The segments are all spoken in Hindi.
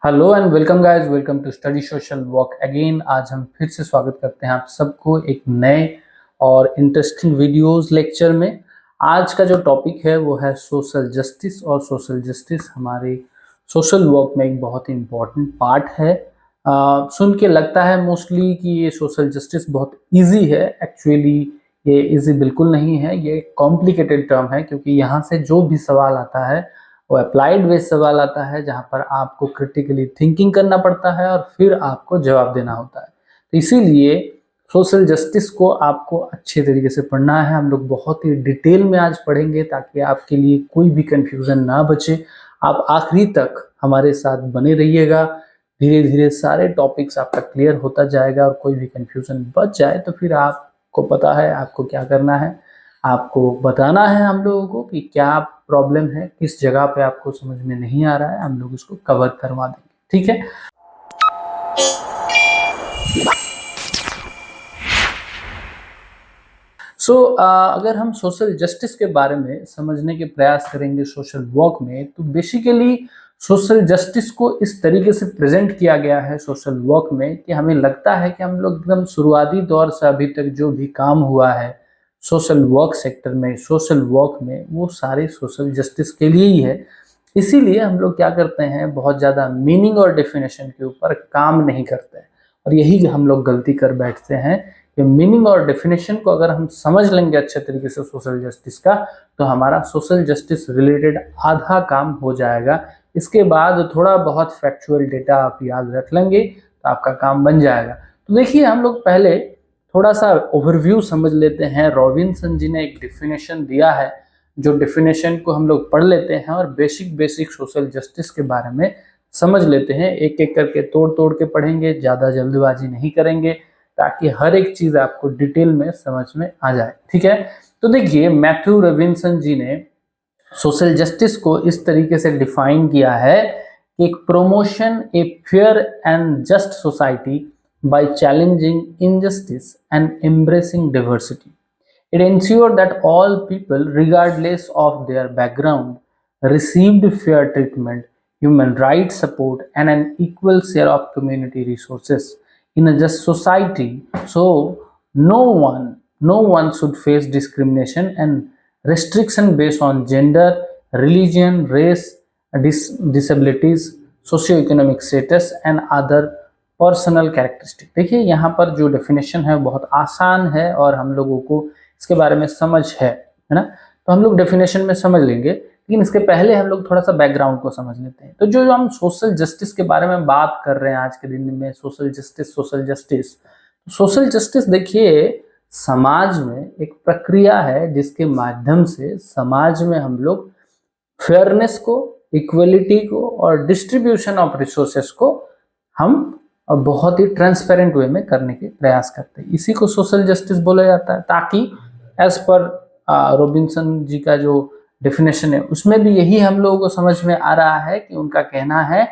Hello and welcome guys, welcome to study social work again. आज हम फिर से स्वागत करते हैं आप सबको एक नए और इंटरेस्टिंग वीडियोस लेक्चर में। आज का जो टॉपिक है वो है सोशल जस्टिस, और सोशल जस्टिस हमारे सोशल वर्क में एक बहुत ही इम्पोर्टेंट पार्ट है। सुन के लगता है मोस्टली कि ये सोशल जस्टिस बहुत इजी है। एक्चुअली ये इजी बिल्कुल नहीं है, ये कॉम्प्लिकेटेड टर्म है, क्योंकि यहाँ से जो भी सवाल आता है वो अप्लाइड बेस्ड सवाल आता है, जहां पर आपको क्रिटिकली थिंकिंग करना पड़ता है और फिर आपको जवाब देना होता है। तो इसीलिए सोशल जस्टिस को आपको अच्छे तरीके से पढ़ना है। हम लोग बहुत ही डिटेल में आज पढ़ेंगे ताकि आपके लिए कोई भी कंफ्यूजन ना बचे। आप आखिरी तक हमारे साथ बने रहिएगा। धीरे धीरे सारे टॉपिक्स आपका क्लियर होता जाएगा और कोई भी कंफ्यूजन बच जाए तो फिर आपको पता है आपको क्या करना है। आपको बताना है हम लोगों को कि क्या प्रॉब्लम है, किस जगह पे आपको समझ में नहीं आ रहा है, हम लोग उसको कवर करवा देंगे। ठीक है। अगर हम सोशल जस्टिस के बारे में समझने के प्रयास करेंगे सोशल वर्क में, तो बेसिकली सोशल जस्टिस को इस तरीके से प्रेजेंट किया गया है सोशल वर्क में कि हमें लगता है कि हम लोग एकदम शुरुआती दौर से अभी तक जो भी काम हुआ है सोशल वर्क सेक्टर में, सोशल वर्क में, वो सारे सोशल जस्टिस के लिए ही है। इसीलिए हम लोग क्या करते हैं, बहुत ज़्यादा मीनिंग और डेफिनेशन के ऊपर काम नहीं करते हैं, और यही हम लोग गलती कर बैठते हैं कि मीनिंग और डेफिनेशन को अगर हम समझ लेंगे अच्छे तरीके से सोशल जस्टिस का, तो हमारा सोशल जस्टिस रिलेटेड आधा काम हो जाएगा। इसके बाद थोड़ा बहुत फैक्चुअल डेटा आप याद रख लेंगे तो आपका काम बन जाएगा। तो देखिए, हम लोग पहले थोड़ा सा ओवरव्यू समझ लेते हैं। रॉबिन्सन जी ने एक डेफिनेशन दिया है, जो डेफिनेशन को हम लोग पढ़ लेते हैं और बेसिक सोशल जस्टिस के बारे में समझ लेते हैं। एक एक करके तोड़ तोड़ के पढ़ेंगे, ज़्यादा जल्दबाजी नहीं करेंगे, ताकि हर एक चीज़ आपको डिटेल में समझ में आ जाए। ठीक है। तो देखिए, मैथ्यू रॉबिन्सन जी ने सोशल जस्टिस को इस तरीके से डिफाइन किया है कि एक promotion a fair and just society by challenging injustice and embracing diversity. It ensured that all people, regardless of their background, received fair treatment, human rights support, and an equal share of community resources in a just society. So, no one should face discrimination and restriction based on gender, religion, race, disabilities, socioeconomic status, and other personal characteristic. देखिए, यहाँ पर जो डेफिनेशन है बहुत आसान है और हम लोगों को इसके बारे में समझ है ना। तो हम लोग डेफिनेशन में समझ लेंगे, लेकिन इसके पहले हम लोग थोड़ा सा बैकग्राउंड को समझ लेते हैं। तो जो हम सोशल जस्टिस के बारे में बात कर रहे हैं आज के दिन में, सोशल जस्टिस देखिए, समाज में एक प्रक्रिया है जिसके माध्यम से समाज में हम लोग फेयरनेस को, इक्वलिटी को और डिस्ट्रीब्यूशन ऑफ रिसोर्सेस को हम और बहुत ही ट्रांसपेरेंट वे में करने के प्रयास करते हैं। इसी को सोशल जस्टिस बोला जाता है, ताकि एज पर रॉबिन्सन जी का जो डेफिनेशन है उसमें भी यही हम लोगों को समझ में आ रहा है कि उनका कहना है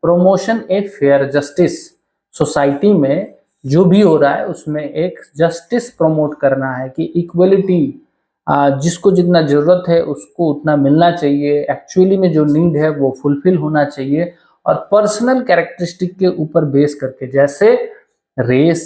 promotion a fair justice. Society में जो भी हो रहा है उसमें एक जस्टिस प्रमोट करना है कि इक्वलिटी, जिसको जितना जरूरत है उसको उतना मिलना चाहिए, एक्चुअली में जो नीड है वो फुलफिल होना चाहिए, और पर्सनल कैरेक्टरिस्टिक के ऊपर बेस करके, जैसे रेस,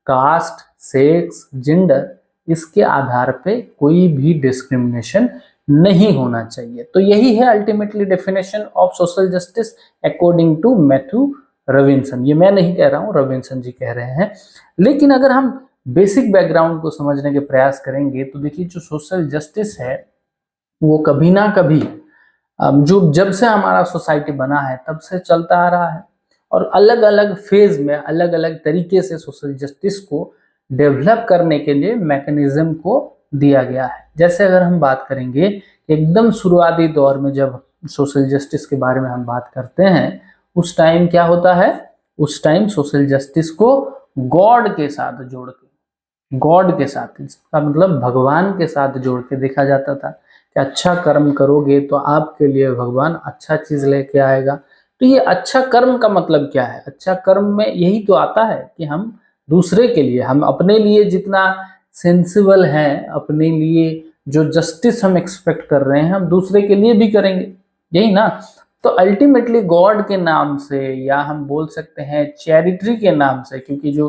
कास्ट, सेक्स, जेंडर, इसके आधार पे कोई भी डिस्क्रिमिनेशन नहीं होना चाहिए। तो यही है ultimately definition of social justice according to Matthew Robinson. ये मैं नहीं कह रहा हूँ, रॉबिन्सन जी कह रहे हैं। लेकिन अगर हम बेसिक बैकग्राउंड को समझने के प्रयास करेंगे तो देखिए, जो सोशल जस्टिस है वो कभी ना कभी जो जब से हमारा सोसाइटी बना है तब से चलता आ रहा है, और अलग अलग फेज में अलग अलग तरीके से सोशल जस्टिस को डेवलप करने के लिए मैकेनिज्म को दिया गया है। जैसे अगर हम बात करेंगे, एकदम शुरुआती दौर में जब सोशल जस्टिस के बारे में हम बात करते हैं, उस टाइम क्या होता है, उस टाइम सोशल जस्टिस को गॉड के साथ जोड़ के, गॉड के साथ, इसका मतलब भगवान के साथ जोड़ के देखा जाता था कि अच्छा कर्म करोगे तो आपके लिए भगवान अच्छा चीज लेके आएगा। तो ये अच्छा कर्म का मतलब क्या है? अच्छा कर्म में यही तो आता है कि हम दूसरे के लिए, हम अपने लिए जितना सेंसिबल हैं, अपने लिए जो जस्टिस हम एक्सपेक्ट कर रहे हैं, हम दूसरे के लिए भी करेंगे, यही ना। तो अल्टीमेटली गॉड के नाम से, या हम बोल सकते हैं चैरिटी के नाम से, क्योंकि जो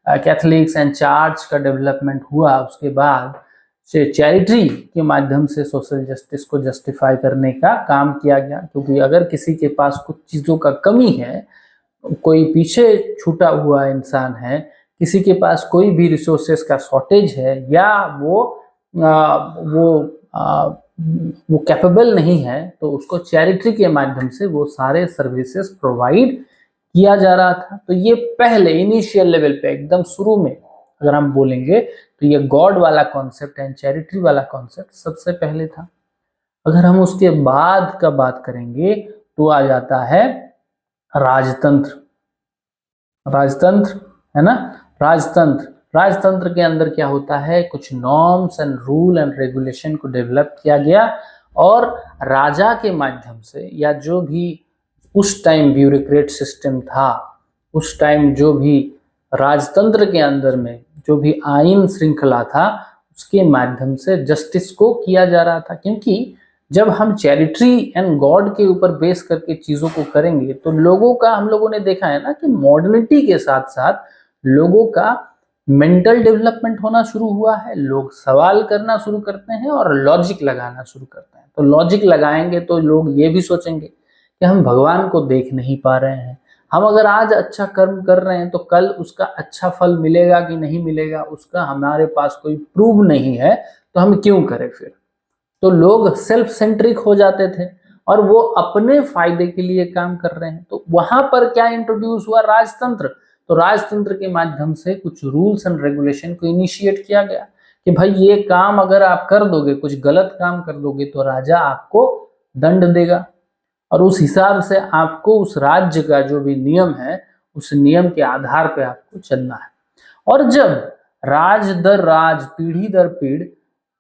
कैथोलिक्स एंड चर्च का डेवलपमेंट हुआ उसके बाद से चैरिटी के माध्यम से सोशल जस्टिस को जस्टिफाई करने का काम किया गया। क्योंकि अगर किसी के पास कुछ चीज़ों का कमी है, कोई पीछे छूटा हुआ इंसान है, किसी के पास कोई भी रिसोर्सेस का शॉर्टेज है, या वो कैपेबल नहीं है, तो उसको चैरिटी के माध्यम से वो सारे सर्विसेज प्रोवाइड किया जा रहा था। तो ये पहले इनिशियल लेवल पे एकदम शुरू में अगर हम बोलेंगे तो ये गॉड वाला कॉन्सेप्ट एंड चैरिटी वाला कॉन्सेप्ट सबसे पहले था। अगर हम उसके बाद का बात करेंगे तो आ जाता है राजतंत्र। राजतंत्र है ना, राजतंत्र के अंदर क्या होता है, कुछ norms and rule and regulation को डेवलप किया गया, और राजा के माध्यम से, या जो भी उस टाइम ब्यूरोक्रेट सिस्टम था, उस टाइम जो भी राजतंत्र के अंदर में जो भी आईन श्रृंखला था, उसके माध्यम से जस्टिस को किया जा रहा था। क्योंकि जब हम चैरिटी एंड गॉड के ऊपर बेस करके चीज़ों को करेंगे तो लोगों का, हम लोगों ने देखा है ना कि मॉडर्निटी के साथ साथ लोगों का मेंटल डेवलपमेंट होना शुरू हुआ है। लोग सवाल करना शुरू करते हैं और लॉजिक लगाना शुरू करते हैं। तो लॉजिक लगाएंगे तो लोग ये भी सोचेंगे कि हम भगवान को देख नहीं पा रहे हैं, हम अगर आज अच्छा कर्म कर रहे हैं तो कल उसका अच्छा फल मिलेगा कि नहीं मिलेगा, उसका हमारे पास कोई प्रूफ नहीं है, तो हम क्यों करें फिर। तो लोग सेल्फ सेंट्रिक हो जाते थे और वो अपने फायदे के लिए काम कर रहे हैं। तो वहां पर क्या इंट्रोड्यूस हुआ, राजतंत्र। तो राजतंत्र के माध्यम से कुछ रूल्स एंड रेगुलेशन को इनिशिएट किया गया कि भाई ये काम अगर आप कर दोगे, कुछ गलत काम कर दोगे, तो राजा आपको दंड देगा, और उस हिसाब से आपको उस राज्य का जो भी नियम है उस नियम के आधार पे आपको चलना है। और जब राज दर राज, पीढ़ी दर पीढ़ी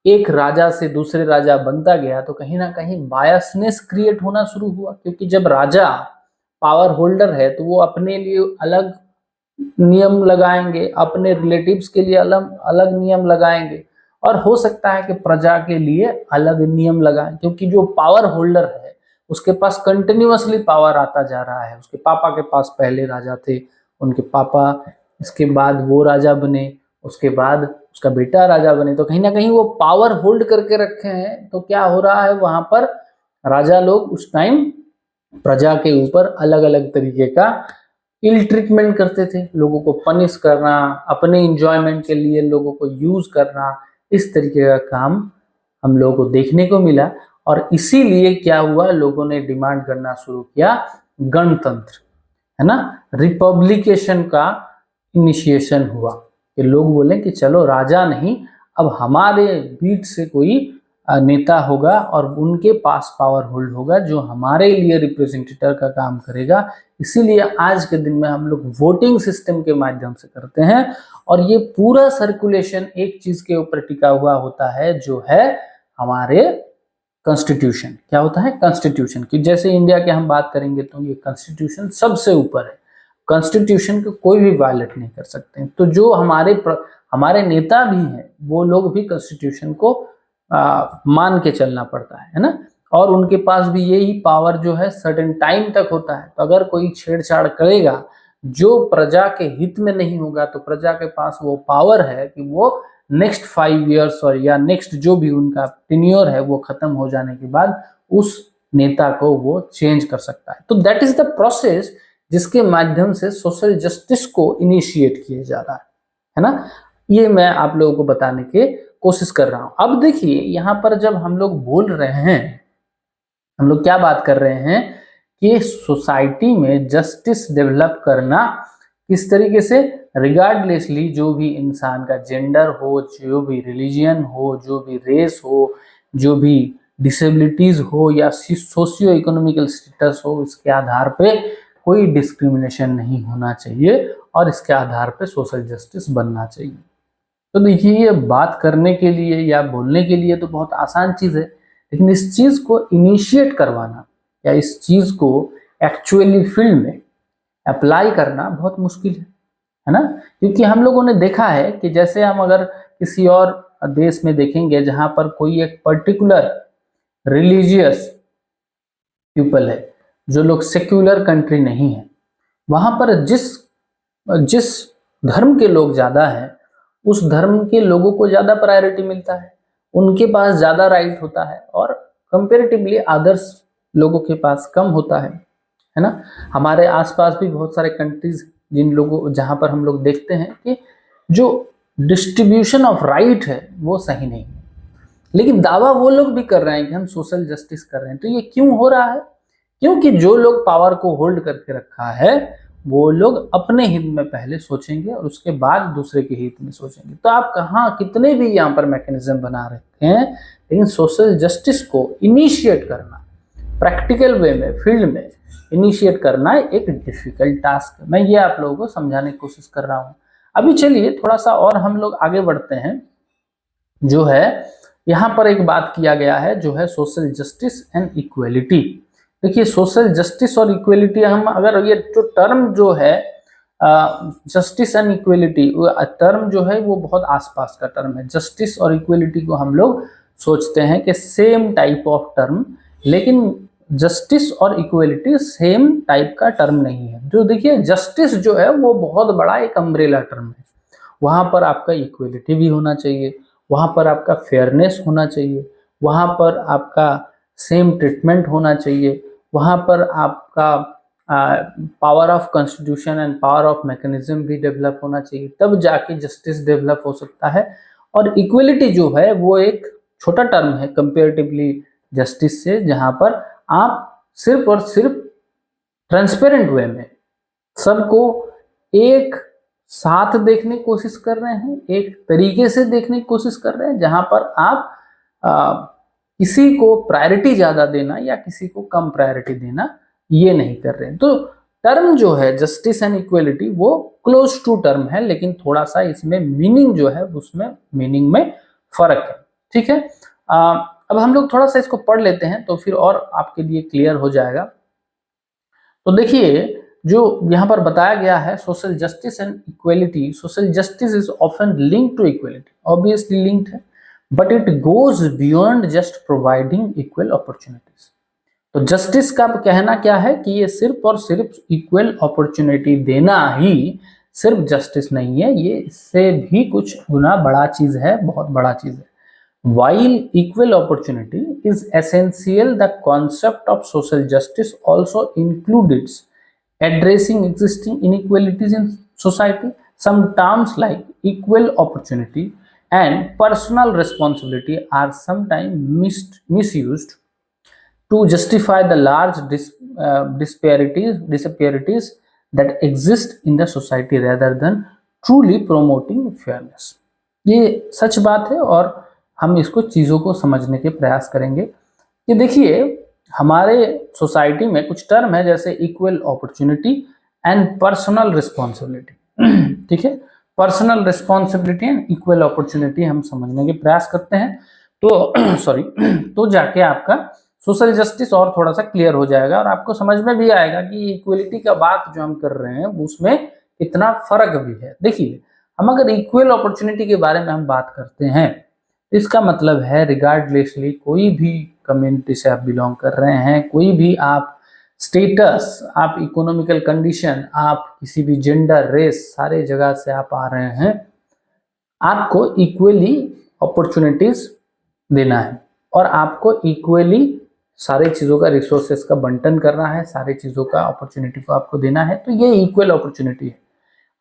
एक राजा से दूसरे राजा बनता गया, तो कहीं ना कहीं बायसनेस क्रिएट होना शुरू हुआ। क्योंकि जब राजा पावर होल्डर है तो वो अपने लिए अलग नियम लगाएंगे, अपने रिलेटिव्स के लिए अलग अलग नियम लगाएंगे, और हो सकता है कि प्रजा के लिए अलग नियम लगाएं। क्योंकि जो पावर होल्डर है उसके पास कंटिन्यूअसली पावर आता जा रहा है। उसके पापा के पास पहले राजा थे, उनके पापा, इसके बाद वो राजा बने, उसके बाद उसका बेटा राजा बने, तो कहीं ना कहीं वो पावर होल्ड करके रखे हैं। तो क्या हो रहा है, वहां पर राजा लोग उस टाइम प्रजा के ऊपर अलग अलग तरीके का इल ट्रीटमेंट करते थे, लोगों को पनिश करना, अपने इंजॉयमेंट के लिए लोगों को यूज करना, इस तरीके का काम हम लोगों को देखने को मिला। और इसीलिए क्या हुआ, लोगों ने डिमांड करना शुरू किया गणतंत्र, है ना, रिपब्लिकेशन का इनिशिएशन हुआ कि लोग बोले कि चलो राजा नहीं, अब हमारे बीच से कोई नेता होगा और उनके पास पावर होल्ड होगा जो हमारे लिए रिप्रेजेंटेटिव का काम करेगा। इसीलिए आज के दिन में हम लोग वोटिंग सिस्टम के माध्यम से करते हैं, और ये पूरा सर्कुलेशन एक चीज के ऊपर टिका हुआ होता है, जो है हमारे कॉन्स्टिट्यूशन। क्या होता है, कॉन्स्टिट्यूशन। कि जैसे इंडिया के हम बात करेंगे तो ये कॉन्स्टिट्यूशन सबसे ऊपर है, कॉन्स्टिट्यूशन को कोई भी वायलेट नहीं कर सकते। तो जो हमारे नेता भी हैं वो लोग भी कॉन्स्टिट्यूशन को मान के चलना पड़ता है ना, और उनके पास भी यही पावर जो है सर्टेन टाइम तक होता है। तो अगर कोई छेड़छाड़ करेगा जो प्रजा के हित में नहीं होगा, तो प्रजा के पास वो पावर है कि वो नेक्स्ट 5 ईयर्स और या नेक्स्ट जो भी उनका टेन्योर है वो खत्म हो जाने के बाद उस नेता को वो चेंज कर सकता है। तो दैट इज द प्रोसेस जिसके माध्यम से सोशल जस्टिस को इनिशिएट किया जा रहा है ना। ये मैं आप लोगों को बताने की कोशिश कर रहा हूं। अब देखिए यहाँ पर जब हम लोग बोल रहे हैं, हम लोग क्या बात कर रहे हैं कि सोसाइटी में जस्टिस डेवलप करना किस तरीके से, रिगार्डलेसली जो भी इंसान का जेंडर हो, जो भी रिलीजियन हो, जो भी रेस हो, जो भी डिसेबिलिटीज हो या सोशियो इकोनॉमिकल स्टेटस हो, इसके आधार पे कोई डिस्क्रिमिनेशन नहीं होना चाहिए और इसके आधार पे सोशल जस्टिस बनना चाहिए। तो देखिए ये बात करने के लिए या बोलने के लिए तो बहुत आसान चीज़ है, लेकिन इस चीज़ को इनिशिएट करवाना या इस चीज़ को एक्चुअली फील्ड में अप्लाई करना बहुत मुश्किल है ना। क्योंकि हम लोगों ने देखा है कि जैसे हम अगर किसी और देश में देखेंगे जहाँ पर कोई एक पर्टिकुलर रिलीजियस पीपल है, जो लोग सेक्युलर कंट्री नहीं है, वहां पर जिस धर्म के लोग ज्यादा हैं उस धर्म के लोगों को ज्यादा प्रायोरिटी मिलता है, उनके पास ज्यादा राइट होता है और कंपेरेटिवली अदर्स लोगों के पास कम होता है ना। हमारे आसपास भी बहुत सारे कंट्रीज जहां पर हम लोग देखते हैं कि जो डिस्ट्रीब्यूशन ऑफ राइट है वो सही नहीं है, लेकिन दावा वो लोग भी कर रहे हैं कि हम सोशल जस्टिस कर रहे हैं। तो ये क्यों हो रहा है? क्योंकि जो लोग पावर को होल्ड करके रखा है वो लोग अपने हित में पहले सोचेंगे और उसके बाद दूसरे के हित में सोचेंगे। तो आप कहाँ कितने भी यहाँ पर मैकेनिज्म बना रखे हैं, लेकिन सोशल जस्टिस को इनिशिएट करना, प्रैक्टिकल वे में, फील्ड में इनिशिएट करना एक डिफिकल्ट टास्क है। मैं ये आप लोगों को समझाने की कोशिश कर रहा हूँ। अभी चलिए थोड़ा सा और हम लोग आगे बढ़ते हैं। जो है यहाँ पर एक बात किया गया है जो है सोशल जस्टिस एंड इक्वलिटी। देखिए सोशल जस्टिस और इक्वलिटी, हम अगर ये जो टर्म जो है जस्टिस एंड इक्वलिटी, टर्म जो है वो बहुत आसपास का टर्म है। जस्टिस और इक्वलिटी को हम लोग सोचते हैं कि सेम टाइप ऑफ टर्म, लेकिन जस्टिस और इक्वलिटी सेम टाइप का टर्म नहीं है। जो देखिए जस्टिस जो है वो बहुत बड़ा एक अम्ब्रेला टर्म है, वहां पर आपका इक्वलिटी भी होना चाहिए, वहां पर आपका फेयरनेस होना चाहिए, वहां पर आपका सेम ट्रीटमेंट होना चाहिए, वहां पर आपका power of constitution and power of mechanism भी डेवलप होना चाहिए, तब जाके जस्टिस डेवलप हो सकता है। और इक्वलिटी जो है वो एक छोटा टर्म है कंपेरेटिवली जस्टिस से, जहां पर आप सिर्फ और सिर्फ ट्रांसपेरेंट वे में सबको एक साथ देखने की कोशिश कर रहे हैं, एक तरीके से देखने की कोशिश कर रहे हैं, जहां पर आप किसी को प्रायोरिटी ज्यादा देना या किसी को कम प्रायोरिटी देना ये नहीं कर रहे हैं। तो टर्म जो है जस्टिस एंड इक्वलिटी वो क्लोज टू टर्म है, लेकिन थोड़ा सा इसमें मीनिंग जो है उसमें मीनिंग में फर्क है। ठीक है, अब हम लोग थोड़ा सा इसको पढ़ लेते हैं तो फिर और आपके लिए क्लियर हो जाएगा। तो देखिए जो यहाँ पर बताया गया है social justice and equality, social justice is often linked to equality, obviously linked है, but it goes beyond just providing equal opportunities. तो जस्टिस का कहना क्या है कि ये सिर्फ और सिर्फ इक्वल अपॉर्चुनिटी देना ही सिर्फ जस्टिस नहीं है, ये इससे भी कुछ गुना बड़ा चीज है, बहुत बड़ा चीज है। While equal opportunity is essential, the concept of social justice also includes addressing existing inequalities in society. Some terms like equal opportunity and personal responsibility are sometimes misused to justify the large disparities that exist in the society rather than truly promoting fairness. ये सच बात है और हम इसको चीज़ों को समझने के प्रयास करेंगे कि देखिए हमारे सोसाइटी में कुछ टर्म है जैसे equal opportunity and personal responsibility. ठीक है, personal responsibility and equal opportunity हम समझने के प्रयास करते हैं तो सॉरी तो जाके आपका सोशल जस्टिस और थोड़ा सा क्लियर हो जाएगा और आपको समझ में भी आएगा कि इक्वलिटी का बात जो हम कर रहे हैं उसमें कितना फर्क भी है। देखिए हम अगर इक्वल अपॉर्चुनिटी के बारे में हम बात करते हैं, इसका मतलब है रिगार्डलेसली कोई भी कम्युनिटी से आप बिलोंग कर रहे हैं, कोई भी आप स्टेटस, आप इकोनॉमिकल कंडीशन, आप किसी भी जेंडर, रेस, सारे जगह से आप आ रहे हैं, आपको इक्वली अपॉर्चुनिटीज देना है और आपको इक्वली सारे चीज़ों का रिसोर्सेस का बंटन करना है, सारे चीज़ों का अपॉर्चुनिटी को आपको देना है। तो ये इक्वल अपॉर्चुनिटी है।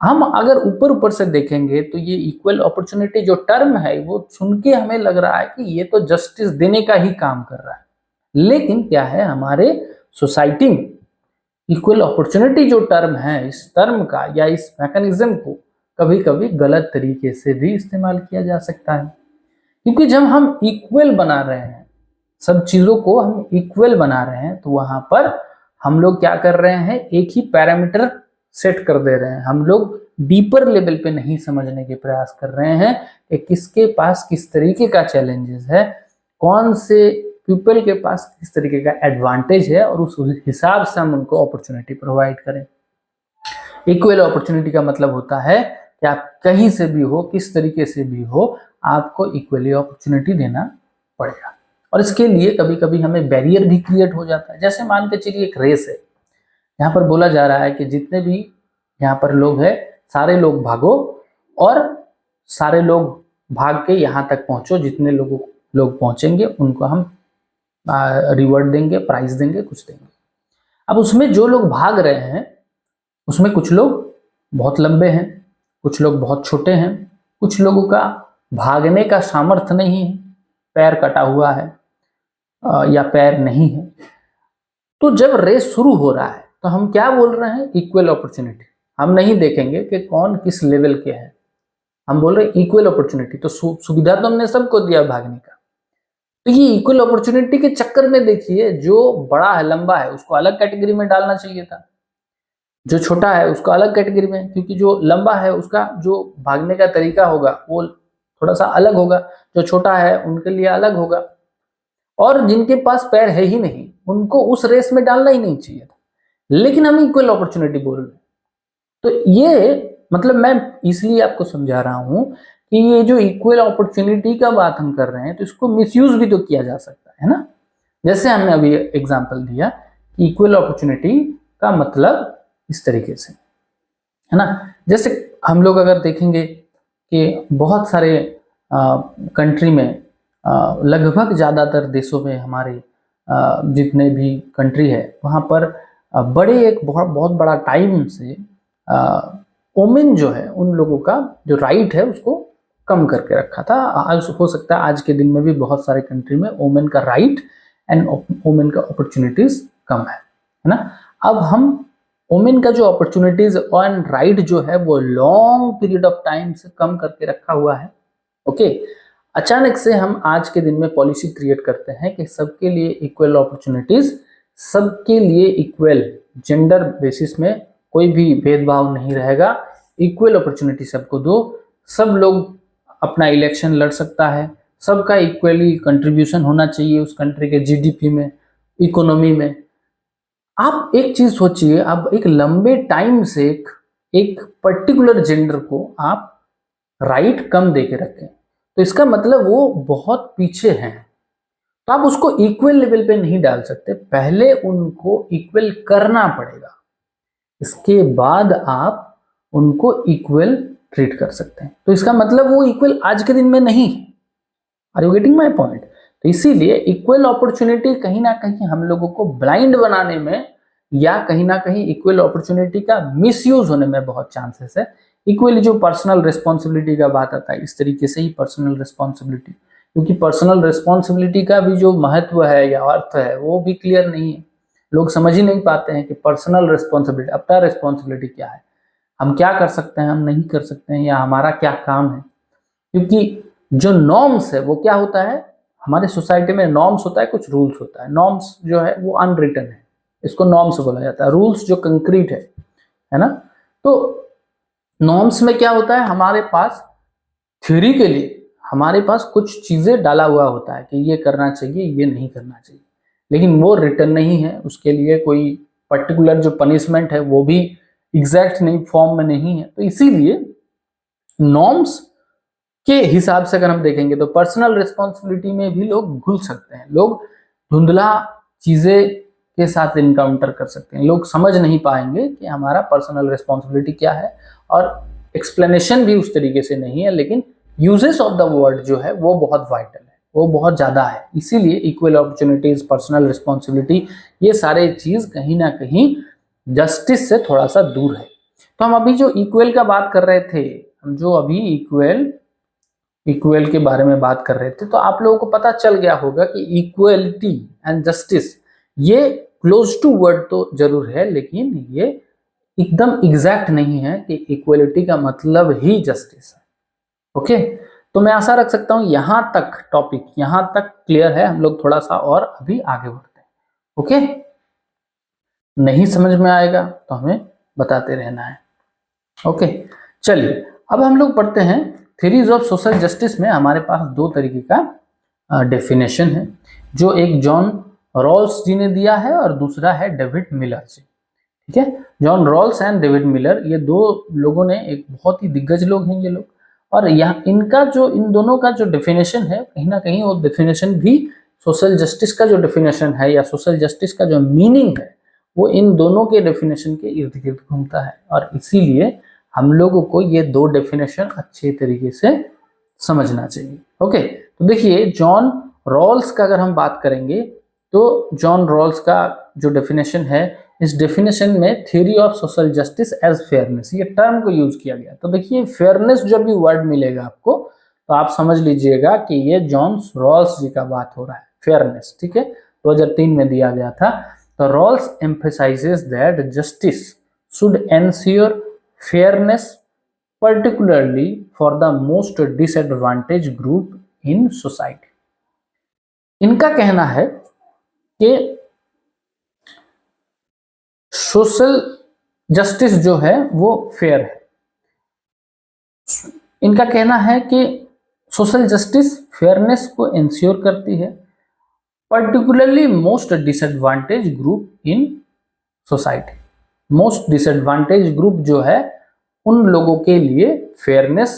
हम अगर ऊपर ऊपर से देखेंगे तो ये इक्वल अपॉर्चुनिटी जो टर्म है वो सुन के हमें लग रहा है कि ये तो जस्टिस देने का ही काम कर रहा है, लेकिन क्या है हमारे सोसाइटी में इक्वल अपॉर्चुनिटी जो टर्म है, इस टर्म का या इस मैकेनिज्म को कभी कभी गलत तरीके से भी इस्तेमाल किया जा सकता है। क्योंकि जब हम इक्वल बना रहे हैं, सब चीजों को हम इक्वल बना रहे हैं, तो वहां पर हम लोग क्या कर रहे हैं, एक ही पैरामीटर सेट कर दे रहे हैं। हम लोग डीपर लेवल पे नहीं समझने के प्रयास कर रहे हैं कि किसके पास किस तरीके का चैलेंजेस है, कौन से पीपल के पास किस तरीके का एडवांटेज है और उस हिसाब से हम उनको अपॉर्चुनिटी प्रोवाइड करें। इक्वल अपॉर्चुनिटी का मतलब होता है कि आप कहीं से भी हो, किस तरीके से भी हो, आपको इक्वली अपॉर्चुनिटी देना पड़ेगा। और इसके लिए कभी कभी हमें बैरियर भी क्रिएट हो जाता है। जैसे मान के चलिए एक रेस है, यहाँ पर बोला जा रहा है कि जितने भी यहाँ पर लोग हैं सारे लोग भागो और सारे लोग भाग के यहाँ तक पहुँचो, जितने लोग पहुँचेंगे उनको हम रिवॉर्ड देंगे, प्राइज देंगे, कुछ देंगे। अब उसमें जो लोग भाग रहे हैं उसमें कुछ लोग बहुत लंबे हैं, कुछ लोग बहुत छोटे हैं, कुछ लोगों का भागने का सामर्थ्य नहीं है, पैर कटा हुआ है या पैर नहीं है। तो जब रेस शुरू हो रहा है तो हम क्या बोल रहे हैं? Equal opportunity. हम नहीं देखेंगे कि कौन किस लेवल के हैं, हम बोल रहे हैं इक्वल अपॉर्चुनिटी। तो सुविधा तो हमने सबको दिया भागने का, तो ये इक्वल अपॉर्चुनिटी के चक्कर में देखिए जो बड़ा है, लंबा है, उसको अलग कैटेगरी में डालना चाहिए था, जो छोटा है उसको अलग कैटेगरी में, क्योंकि जो लंबा है उसका जो भागने का तरीका होगा वो थोड़ा सा अलग होगा, जो छोटा है उनके लिए अलग होगा, और जिनके पास पैर है ही नहीं उनको उस रेस में डालना ही नहीं चाहिए था। लेकिन हम इक्वल अपॉर्चुनिटी बोल रहे हैं। तो ये मतलब मैं इसलिए आपको समझा रहा हूं कि ये जो इक्वल अपॉर्चुनिटी का बात हम कर रहे हैं तो इसको मिसयूज भी तो किया जा सकता है ना। जैसे हमने अभी एग्जांपल दिया कि इक्वल अपॉर्चुनिटी का मतलब इस तरीके से है ना। जैसे हम लोग अगर देखेंगे कि बहुत सारे कंट्री में लगभग ज़्यादातर देशों में हमारे जितने भी कंट्री है वहाँ पर बड़े एक बहुत बड़ा टाइम से वोमेन जो है उन लोगों का जो राइट है उसको कम करके रखा था। आज हो सकता है आज के दिन में भी बहुत सारे कंट्री में वोमेन का राइट एंड वोमेन का अपॉर्चुनिटीज कम है ना। अब हम वोमेन का जो अपॉर्चुनिटीज एंड राइट जो है वो लॉन्ग पीरियड ऑफ टाइम से कम करके रखा हुआ है। ओके, अचानक से हम आज के दिन में पॉलिसी क्रिएट करते हैं कि सबके लिए इक्वल अपॉर्चुनिटीज, सबके लिए इक्वल जेंडर बेसिस में कोई भी भेदभाव नहीं रहेगा, इक्वल अपॉर्चुनिटी सबको दो, सब लोग अपना इलेक्शन लड़ सकता है, सबका इक्वली कंट्रीब्यूशन होना चाहिए उस कंट्री के जीडीपी में, इकोनॉमी में। आप एक चीज सोचिए, आप एक लंबे टाइम से एक पर्टिकुलर जेंडर को आप राइट कम दे के रखें तो इसका मतलब वो बहुत पीछे हैं, तो आप उसको इक्वल लेवल पे नहीं डाल सकते, पहले उनको इक्वल करना पड़ेगा, इसके बाद आप उनको इक्वल ट्रीट कर सकते हैं। तो इसका मतलब वो इक्वल आज के दिन में नहीं। Are you getting my point? तो इसीलिए इक्वल अपॉर्चुनिटी कहीं ना कहीं हम लोगों को ब्लाइंड बनाने में या कहीं ना कहीं इक्वल अपॉर्चुनिटी का मिसयूज होने में बहुत चांसेस है। इक्वली जो पर्सनल रिस्पॉन्सिबिलिटी का बात आता है, इस तरीके से ही पर्सनल रिस्पॉन्सिबिलिटी, क्योंकि पर्सनल रिस्पॉन्सिबिलिटी का भी जो महत्व है या अर्थ है वो भी क्लियर नहीं है। लोग समझ ही नहीं पाते हैं कि पर्सनल रिस्पॉन्सिबिलिटी, अपना रिस्पॉन्सिबिलिटी क्या है, हम क्या कर सकते हैं, हम नहीं कर सकते हैं, या हमारा क्या काम है। क्योंकि जो नॉर्म्स है वो क्या होता है, हमारे सोसाइटी में नॉर्म्स होता है, कुछ रूल्स होता है। नॉर्म्स जो है वो अनरिटन है, इसको नॉर्म्स बोला जाता है। रूल्स जो कंक्रीट है ना। तो नॉर्म्स में क्या होता है, हमारे पास थ्योरी के लिए हमारे पास कुछ चीजें डाला हुआ होता है कि ये करना चाहिए, ये नहीं करना चाहिए, लेकिन वो रिटर्न नहीं है, उसके लिए कोई पर्टिकुलर जो पनिशमेंट है वो भी एग्जैक्ट नहीं फॉर्म में नहीं है। तो इसीलिए नॉर्म्स के हिसाब से अगर हम देखेंगे तो पर्सनल रिस्पॉन्सिबिलिटी में भी लोग घुल सकते हैं, लोग धुंधला चीजें के साथ इनकाउंटर कर सकते हैं, लोग समझ नहीं पाएंगे कि हमारा पर्सनल रिस्पॉन्सिबिलिटी क्या है, और एक्सप्लेनेशन भी उस तरीके से नहीं है, लेकिन यूजेस ऑफ द वर्ड जो है वो बहुत वाइटल है, वो बहुत ज़्यादा है। इसीलिए इक्वल अपॉर्चुनिटीज, पर्सनल रिस्पॉन्सिबिलिटी, ये सारे चीज़ कहीं ना कहीं जस्टिस से थोड़ा सा दूर है। तो हम अभी जो इक्वल का बात कर रहे थे, हम जो अभी इक्वल के बारे में बात कर रहे थे, तो आप लोगों को पता चल गया होगा कि इक्वलिटी एंड जस्टिस ये क्लोज टू वर्ड तो जरूर है, लेकिन ये एकदम एग्जैक्ट नहीं है कि इक्वलिटी का मतलब ही जस्टिस है। ओके, तो मैं आशा रख सकता हूं यहां तक टॉपिक, यहां तक क्लियर है। हम लोग थोड़ा सा और अभी आगे बढ़ते हैं। ओके, नहीं समझ में आएगा तो हमें बताते रहना है। ओके, चलिए अब हम लोग पढ़ते हैं थ्योरीज ऑफ सोशल जस्टिस में हमारे पास दो तरीके का डेफिनेशन है, जो एक जॉन रॉल्स जी ने दिया है और दूसरा है डेविड मिलर जी। ठीक है, John Rawls and David Miller, ये दो लोगों ने, एक बहुत ही दिग्गज लोग हैं ये लोग, और यहाँ इन दोनों का जो डेफिनेशन है कहीं ना कहीं वो डेफिनेशन भी सोशल जस्टिस का जो डेफिनेशन है या सोशल जस्टिस का जो मीनिंग है वो इन दोनों के डेफिनेशन के इर्द गिर्द घूमता है, और इसीलिए हम लोगों को ये दो डेफिनेशन अच्छे तरीके से समझना चाहिए। ओके, तो देखिए जॉन रॉल्स का अगर हम बात करेंगे तो जॉन रॉल्स का जो डेफिनेशन है, इस डेफिनेशन में theory of social justice as fairness, ये टर्म को यूज किया गया। तो देखिए फेयरनेस जब भी वर्ड मिलेगा आपको तो आप समझ लीजिएगा कि ये जॉन रॉल्स जी का बात हो रहा है, फेयरनेस। ठीक है, 2003 में दिया गया था। तो Rawls emphasises that justice should ensure fairness particularly for the most disadvantaged group in society। इनका कहना है कि सोशल जस्टिस जो है वो फेयर है। इनका कहना है कि सोशल जस्टिस फेयरनेस को इंश्योर करती है, particularly most disadvantage group in society. Most disadvantage group जो है उन लोगों के लिए फेयरनेस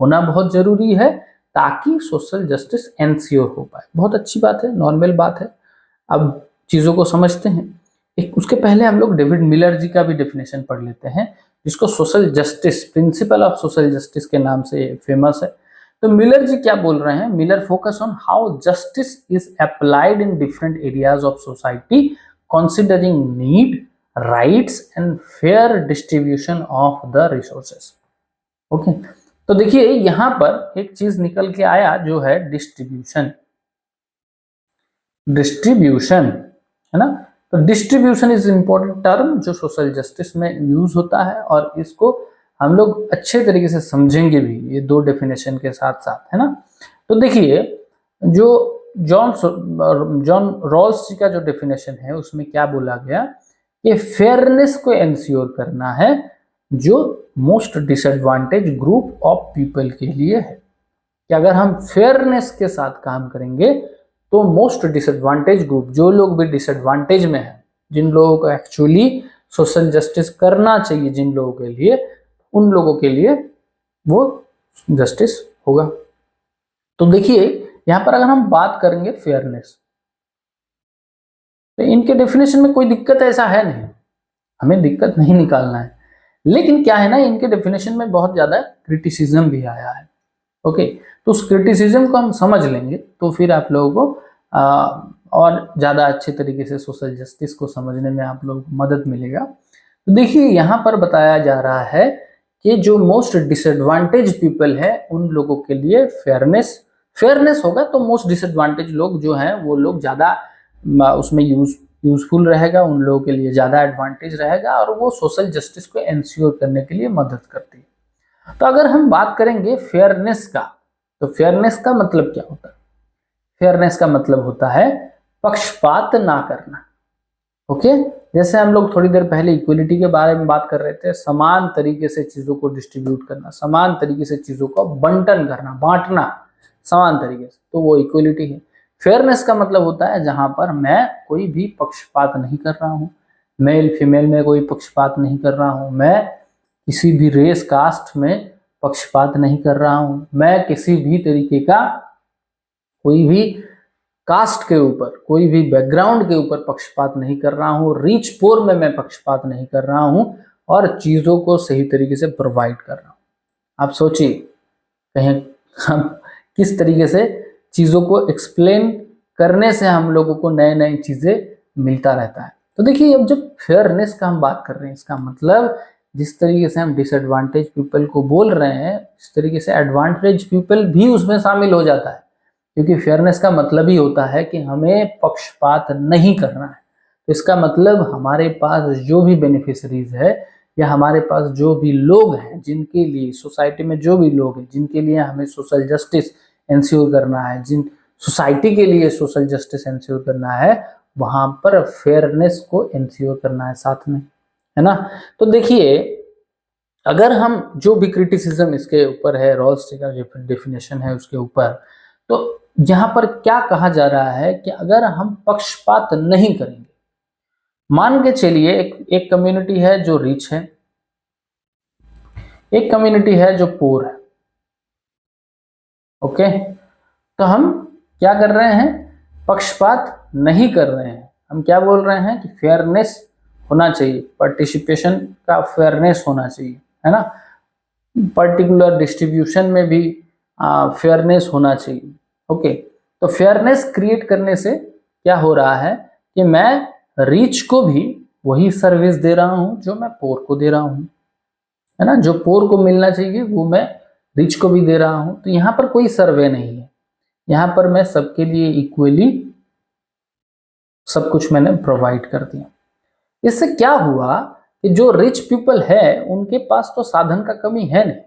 होना बहुत जरूरी है ताकि सोशल जस्टिस एंश्योर हो पाए। बहुत अच्छी बात है, नॉर्मल बात है। अब चीज़ों को समझते हैं। एक उसके पहले हम लोग डेविड मिलर जी का भी डेफिनेशन पढ़ लेते हैं, जिसको social justice, principle of social justice के नाम से फेमस है। तो मिलर जी क्या बोल रहे हैं? Miller focus on how justice is applied in different areas of society considering need, rights and fair distribution of the resources. Okay, तो देखिए यहां पर एक चीज निकल के आया जो है डिस्ट्रीब्यूशन। डिस्ट्रीब्यूशन है ना, तो डिस्ट्रीब्यूशन इज इंपॉर्टेंट टर्म जो सोशल जस्टिस में यूज होता है, और इसको हम लोग अच्छे तरीके से समझेंगे भी ये दो डेफिनेशन के साथ साथ, है ना। तो देखिए जो जॉन रॉल्स जी का जो डेफिनेशन है उसमें क्या बोला गया कि फेयरनेस को एंश्योर करना है जो most disadvantage group of people के लिए है, कि अगर हम फेयरनेस के साथ काम करेंगे तो मोस्ट डिसएडवांटेज ग्रुप, जो लोग भी डिसएडवांटेज में है, जिन लोगों को एक्चुअली सोशल जस्टिस करना चाहिए, जिन लोगों के लिए, उन लोगों के लिए वो जस्टिस होगा। तो देखिए यहां पर अगर हम बात करेंगे फेयरनेस, तो इनके डेफिनेशन में कोई दिक्कत ऐसा है नहीं, हमें दिक्कत नहीं निकालना है। लेकिन क्या है ना, इनके डेफिनेशन में बहुत ज्यादा क्रिटिसिज्म भी आया है। ओके, तो उस क्रिटिसिज्म को हम समझ लेंगे तो फिर आप लोगों को और ज़्यादा अच्छे तरीके से सोशल जस्टिस को समझने में आप लोगों को मदद मिलेगा। तो देखिए यहाँ पर बताया जा रहा है कि जो मोस्ट डिसएडवांटेज पीपल है उन लोगों के लिए फेयरनेस होगा तो मोस्ट डिसएडवांटेज लोग जो हैं वो लोग ज़्यादा उसमें यूजफुल रहेगा, उन लोगों के लिए ज़्यादा एडवांटेज रहेगा और वो सोशल जस्टिस को एंश्योर करने के लिए मदद करती है। तो अगर हम बात करेंगे फेयरनेस का, तो फेयरनेस का मतलब क्या होता है? फेयरनेस का मतलब होता है पक्षपात ना करना। ओके, जैसे हम लोग थोड़ी देर पहले इक्वलिटी के बारे में बात कर रहे थे, समान तरीके से चीजों को डिस्ट्रीब्यूट करना, समान तरीके से चीजों को बंटन करना, बांटना समान तरीके से, तो वो इक्वलिटी है। फेयरनेस का मतलब होता है जहां पर मैं कोई भी पक्षपात नहीं कर रहा हूँ, मेल फीमेल में कोई पक्षपात नहीं कर रहा हूँ, मैं किसी भी रेस कास्ट में पक्षपात नहीं कर रहा हूं, मैं किसी भी तरीके का कोई भी कास्ट के ऊपर, कोई भी बैकग्राउंड के ऊपर पक्षपात नहीं कर रहा हूं, रिच पोर में मैं पक्षपात नहीं कर रहा हूं और चीजों को सही तरीके से प्रोवाइड कर रहा हूं। आप सोचिए कहीं हम किस तरीके से चीजों को एक्सप्लेन करने से हम लोगों को नए नए चीजें मिलता रहता है। तो देखिए अब जब फेयरनेस का हम बात कर रहे हैं, इसका मतलब जिस तरीके से हम डिसएडवांटेज पीपल को बोल रहे हैं, इस तरीके से एडवांटेज पीपल भी उसमें शामिल हो जाता है, क्योंकि फेयरनेस का मतलब ही होता है कि हमें पक्षपात नहीं करना है। तो इसका मतलब हमारे पास जो भी बेनिफिशरीज है या हमारे पास जो भी लोग हैं, जिनके लिए सोसाइटी में जो भी लोग हैं जिनके लिए हमें सोशल जस्टिस एंश्योर करना है, जिन सोसाइटी के लिए सोशल जस्टिस एंश्योर करना है, वहां पर फेयरनेस को एंश्योर करना है साथ में, है ना। तो देखिए अगर हम जो भी क्रिटिसिज्म इसके ऊपर है, रॉल्स का जो डेफिनेशन है उसके ऊपर, तो यहाँ पर क्या कहा जा रहा है कि अगर हम पक्षपात नहीं करेंगे, मान के चलिए एक कम्युनिटी है जो रिच है, एक कम्युनिटी है जो पुअर है। ओके, तो हम क्या कर रहे हैं पक्षपात नहीं कर रहे हैं, हम क्या बोल रहे हैं कि फेयरनेस होना चाहिए, पार्टिसिपेशन का फेयरनेस होना चाहिए, है ना, पर्टिकुलर डिस्ट्रीब्यूशन में भी फेयरनेस होना चाहिए। ओके, तो फेयरनेस क्रिएट करने से क्या हो रहा है कि मैं रिच को भी वही सर्विस दे रहा हूं जो मैं पोर को दे रहा हूं, है ना, जो पोर को मिलना चाहिए वो मैं रिच को भी दे रहा हूं। तो यहाँ पर कोई सर्वे नहीं है, यहाँ पर मैं सबके लिए इक्वली सब कुछ मैंने प्रोवाइड कर दिया। इससे क्या हुआ कि जो रिच पीपल है उनके पास तो साधन का कमी है नहीं,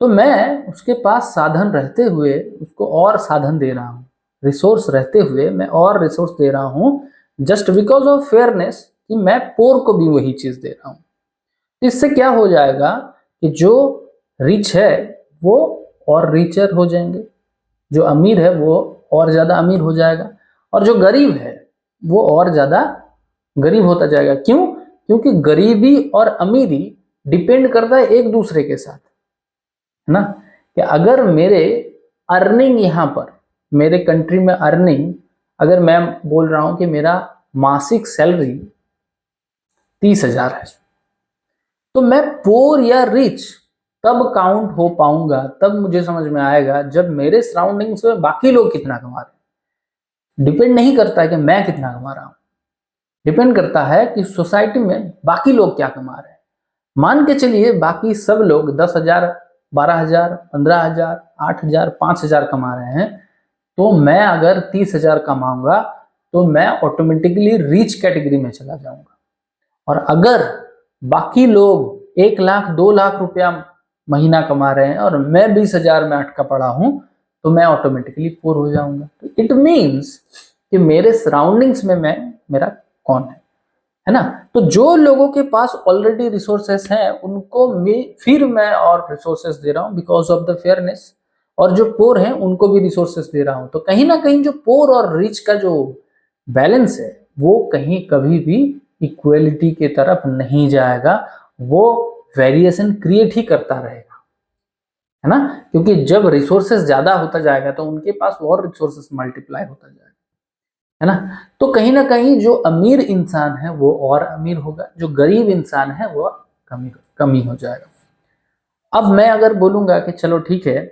तो मैं उसके पास साधन रहते हुए उसको और साधन दे रहा हूँ, रिसोर्स रहते हुए मैं और रिसोर्स दे रहा हूँ, जस्ट बिकॉज ऑफ फेयरनेस कि मैं पोर को भी वही चीज दे रहा हूँ। इससे क्या हो जाएगा कि जो रिच है वो और रिचर हो जाएंगे, जो अमीर है वो और ज्यादा अमीर हो जाएगा, और जो गरीब है वो और ज्यादा गरीब होता जाएगा। क्यों? क्योंकि गरीबी और अमीरी डिपेंड करता है एक दूसरे के साथ, है ना, कि अगर मेरे अर्निंग यहाँ पर मेरे कंट्री में अर्निंग, अगर मैं बोल रहा हूं कि मेरा मासिक सैलरी 30,000 है, तो मैं पोर या रिच तब काउंट हो पाऊंगा, तब मुझे समझ में आएगा जब मेरे सराउंडिंग्स में बाकी लोग कितना कमा रहे हैं। डिपेंड नहीं करता है कि मैं कितना कमा रहा हूं, डिपेंड करता है कि सोसाइटी में बाकी लोग क्या कमा रहे हैं। मान के चलिए बाकी सब लोग 10,000, 12,000, 15,000, 8,000, 5,000 कमा रहे हैं, तो मैं अगर 30,000 कमाऊंगा तो मैं ऑटोमेटिकली रिच कैटेगरी में चला जाऊंगा। और अगर बाकी लोग 1 लाख 2 लाख रुपया महीना कमा रहे हैं और मैं 20,000 में अटका पड़ा हूं, तो मैं ऑटोमेटिकली पुअर हो जाऊंगा। तो इट मीन्स कि मेरे सराउंडिंग्स में मेरा कौन है ना। तो जो लोगों के पास ऑलरेडी रिसोर्सेस हैं उनको फिर मैं और रिसोर्सेस दे रहा हूं बिकॉज ऑफ द फेयरनेस, और जो पोर हैं उनको भी रिसोर्सेस दे रहा हूं। तो कहीं ना कहीं जो पोर और रिच का जो बैलेंस है वो कहीं कभी भी इक्वलिटी की तरफ नहीं जाएगा, वो वेरिएशन क्रिएट ही करता रहेगा, है ना, क्योंकि जब रिसोर्सेस ज्यादा होता जाएगा तो उनके पास और रिसोर्सेस मल्टीप्लाई होता जाएगा, है ना। तो कहीं ना कहीं जो अमीर इंसान है वो और अमीर होगा, जो गरीब इंसान है वो कमी हो जाएगा। अब मैं अगर बोलूंगा कि चलो ठीक है,